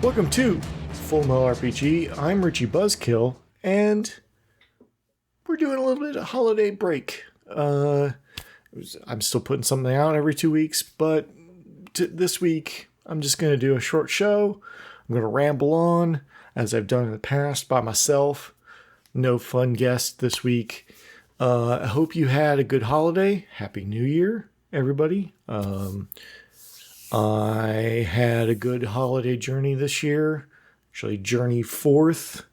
Welcome to Full Metal RPG. I'm Richie Buzzkill, and we're doing a little bit of holiday break. I'm still putting something out every 2 weeks, but this week I'm just going to do a short show. I'm going to ramble on, as I've done in the past, by myself. No fun guest this week. I hope you had a good holiday. Happy New Year, everybody. I had a good holiday journey this year. Actually, journey forth.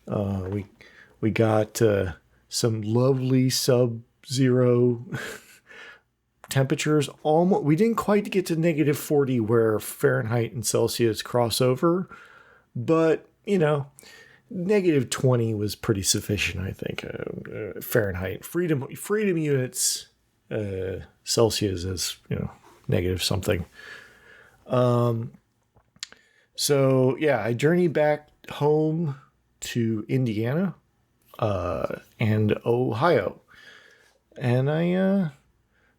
We got some lovely sub-zero temperatures. Almost, we didn't quite get to negative 40 where Fahrenheit and Celsius cross over, but negative 20 was pretty sufficient, I think. Fahrenheit, freedom units, Celsius is negative something. So yeah, I journeyed back home to Indiana and Ohio, and I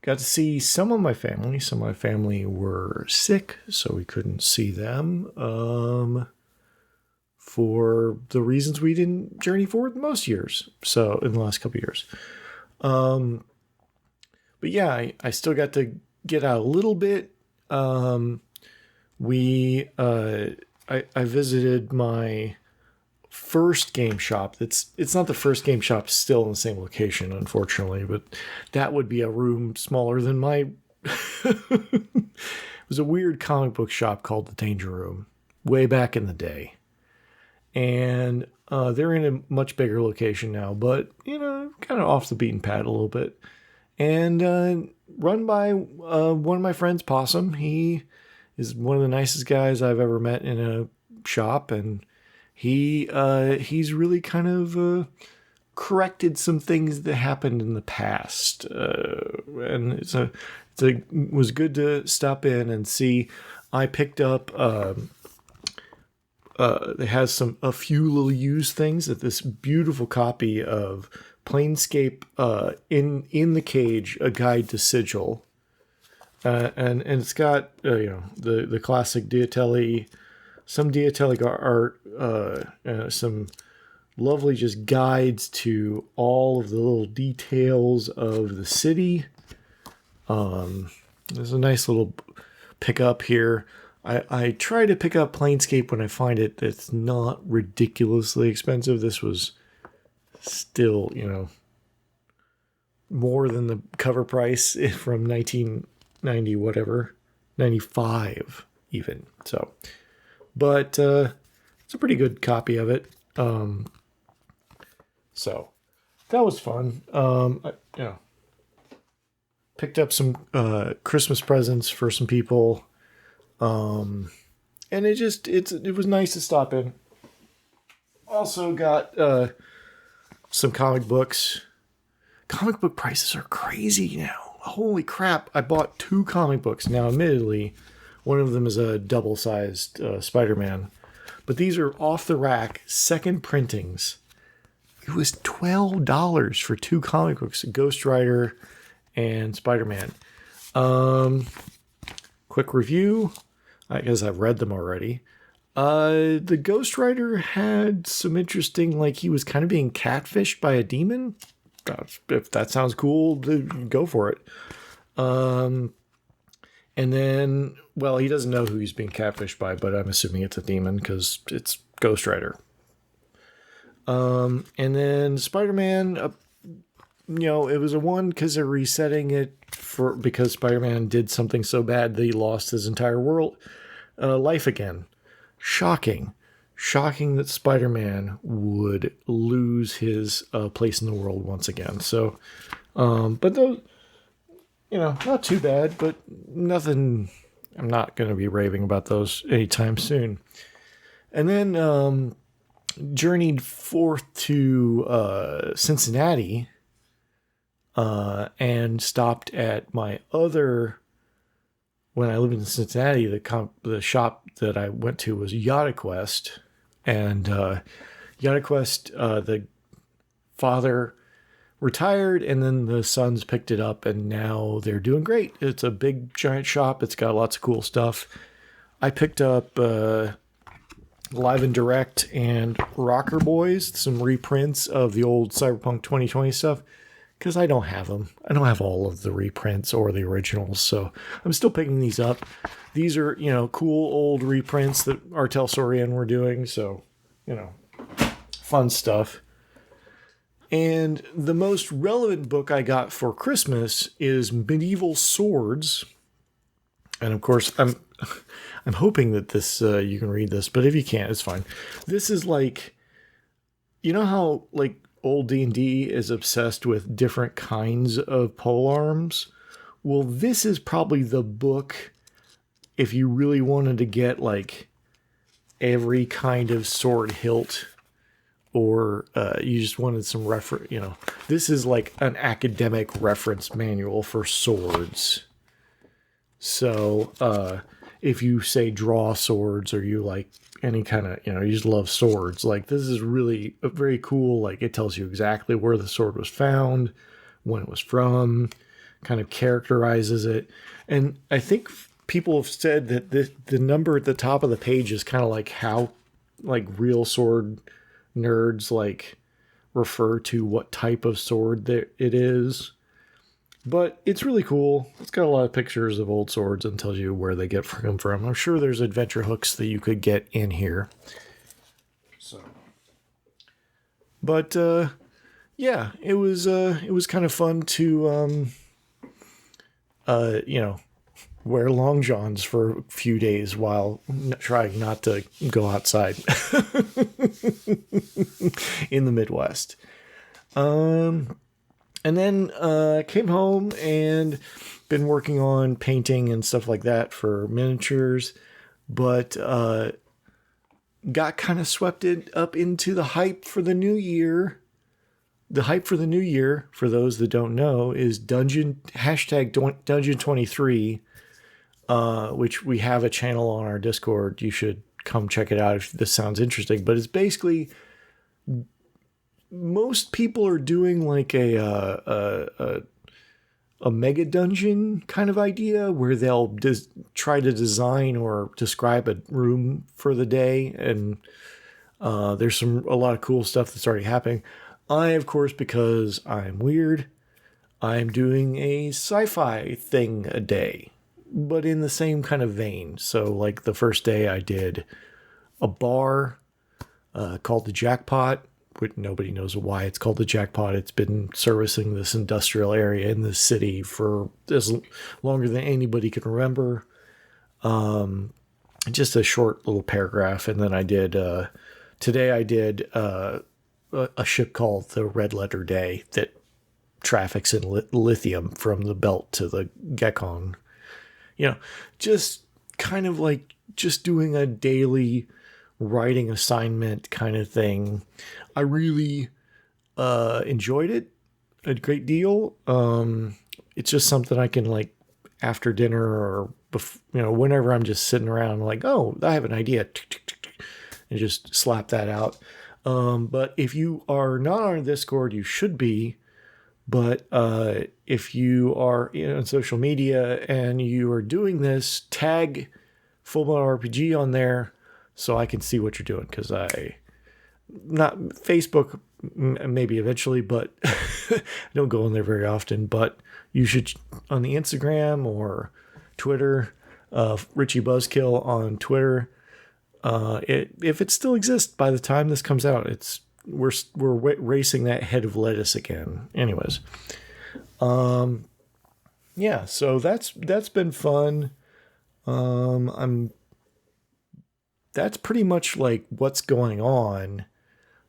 got to see some of my family. Some of my family were sick, so we couldn't see them for the reasons we didn't journey forward most years. So in the last couple of years. But yeah, I still got to get out a little bit. I visited my first game shop. It's not the first game shop still in the same location, unfortunately, but that would be a room smaller than my. It was a weird comic book shop called the Danger Room way back in the day, and they're in a much bigger location now, but kind of off the beaten path a little bit, and run by one of my friends, Possum. He is one of the nicest guys I've ever met in a shop, and he's really kind of corrected some things that happened in the past, and it was good to stop in and see. I picked up it has a few little used things, that this beautiful copy of Planescape in the Cage, a guide to Sigil, and it's got the classic Diatelli, some Diatelli art, some lovely just guides to all of the little details of the city. There's a nice little pickup here. I try to pick up Planescape when I find it that's not ridiculously expensive. This was still, more than the cover price from 1990, whatever, 95 even. So, but it's a pretty good copy of it. So that was fun. Picked up some Christmas presents for some people. And it was nice to stop in. Also got some comic books. Comic book prices are crazy now. Holy crap. I bought 2 comic books. Now, admittedly, one of them is a double-sized Spider-Man. But these are off the rack, second printings. It was $12 for 2 comic books, Ghost Rider and Spider-Man. Quick review, because I've read them already. The Ghost Rider had some interesting, he was kind of being catfished by a demon. If that sounds cool, go for it. And then, well, he doesn't know who he's being catfished by, but I'm assuming it's a demon because it's Ghost Rider. And then Spider-Man, it was a 1 because they're resetting it because Spider-Man did something so bad that he lost his entire world life again. Shocking that Spider-Man would lose his place in the world once again. So, but those, not too bad, but nothing. I'm not going to be raving about those anytime soon. And then journeyed forth to Cincinnati and stopped at my other. When I lived in Cincinnati, the shop that I went to was Yada Quest, and Yada Quest, the father retired, and then the sons picked it up, and now they're doing great. It's a big, giant shop. It's got lots of cool stuff. I picked up Live and Direct and Rocker Boys, some reprints of the old Cyberpunk 2020 stuff, because I don't have them. I don't have all of the reprints or the originals, so I'm still picking these up. These are, cool old reprints that Artel Sorian were doing, so, fun stuff. And the most relevant book I got for Christmas is Medieval Swords. And of course, I'm hoping that this you can read this, but if you can't, it's fine. This is like, how like old D&D is obsessed with different kinds of polearms? Well, this is probably the book if you really wanted to get like every kind of sword hilt, or you just wanted some reference, this is like an academic reference manual for swords. So if you say draw swords, or you like any kind of, you just love swords, like this is really very cool. Like it tells you exactly where the sword was found, when it was from, kind of characterizes it. And I think people have said that the number at the top of the page is kind of like how like real sword nerds like refer to what type of sword that it is. But it's really cool. It's got a lot of pictures of old swords and tells you where they get them from. I'm sure there's adventure hooks that you could get in here. So, but yeah, it was kind of fun to wear long johns for a few days while trying not to go outside in the Midwest. And then came home and been working on painting and stuff like that for miniatures, but got kind of swept up into the hype for the new year. The hype for the new year, for those that don't know, is hashtag Dungeon23, which we have a channel on our Discord. You should come check it out if this sounds interesting. But it's basically, most people are doing like a mega dungeon kind of idea where they'll try to design or describe a room for the day. And there's a lot of cool stuff that's already happening. I, of course, because I'm weird, I'm doing a sci-fi thing a day, but in the same kind of vein. So like the first day I did a bar called the Jackpot, which nobody knows why it's called the Jackpot. It's been servicing this industrial area in the city for longer than anybody can remember. Just a short little paragraph. And then I did, today I did a ship called the Red Letter Day that traffics in lithium from the belt to the Gekon. Just kind of like just doing a daily writing assignment kind of thing. I really enjoyed it a great deal. It's just something I can like after dinner or whenever I'm just sitting around like, oh, I have an idea, and just slap that out. But if you are not on Discord, you should be. But if you are on social media and you are doing this, tag Full Metal RPG on there so I can see what you're doing. Because not Facebook, maybe eventually, but I don't go in there very often. But you should on the Instagram or Twitter, Richie Buzzkill on Twitter. If it still exists by the time this comes out, we're racing that head of lettuce again. Anyways, yeah. So that's been fun. That's pretty much like what's going on,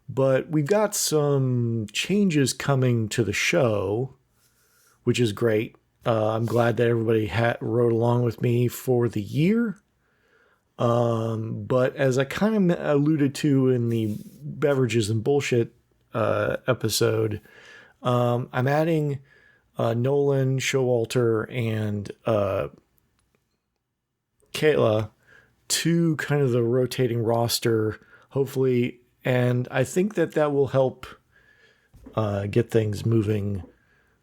but we've got some changes coming to the show, which is great. I'm glad that everybody rode along with me for the year. But as I kind of alluded to in the beverages and bullshit episode, I'm adding Nolan, Showalter, and Kayla to kind of the rotating roster, hopefully, and I think that will help get things moving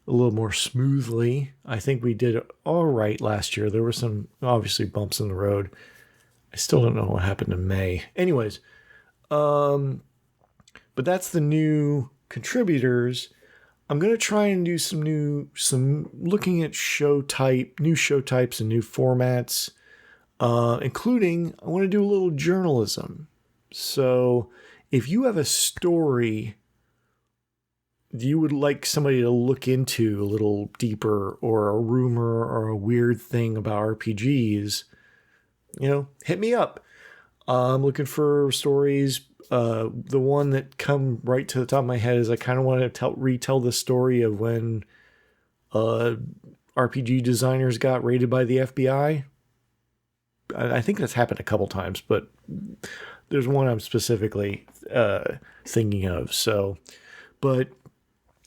a little more smoothly. I think we did all right last year. There were some obviously bumps in the road. I still don't know what happened in May. Anyways, but that's the new contributors. I'm going to try and do some looking at new show types and new formats, including I want to do a little journalism. So if you have a story you would like somebody to look into a little deeper, or a rumor or a weird thing about RPGs, hit me up. I'm looking for stories. The one that come right to the top of my head is I kind of want to retell the story of when RPG designers got raided by the FBI. I think that's happened a couple times, but there's one I'm specifically thinking of. So, but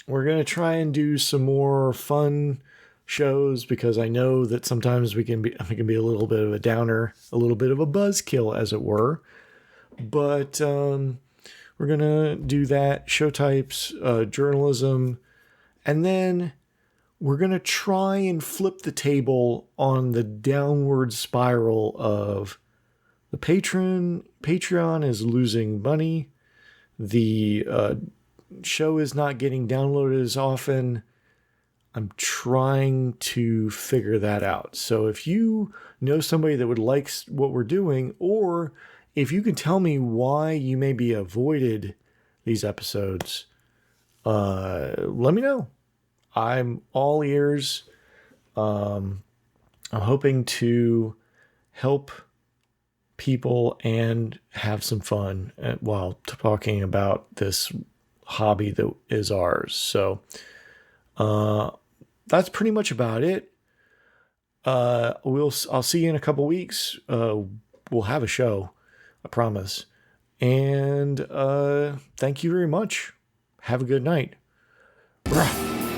we're going to try and do some more fun shows, because I know that sometimes I can be a little bit of a downer, a little bit of a buzzkill, as it were. But we're going to do that, show types, journalism, and then we're going to try and flip the table on the downward spiral of the Patreon is losing money. The show is not getting downloaded as often. I'm trying to figure that out. So if you know somebody that would like what we're doing, or if you can tell me why you maybe avoided these episodes, let me know. I'm all ears. I'm hoping to help people and have some fun while talking about this hobby that is ours. So that's pretty much about it. I'll see you in a couple weeks. We'll have a show, I promise. And thank you very much. Have a good night. Bruh.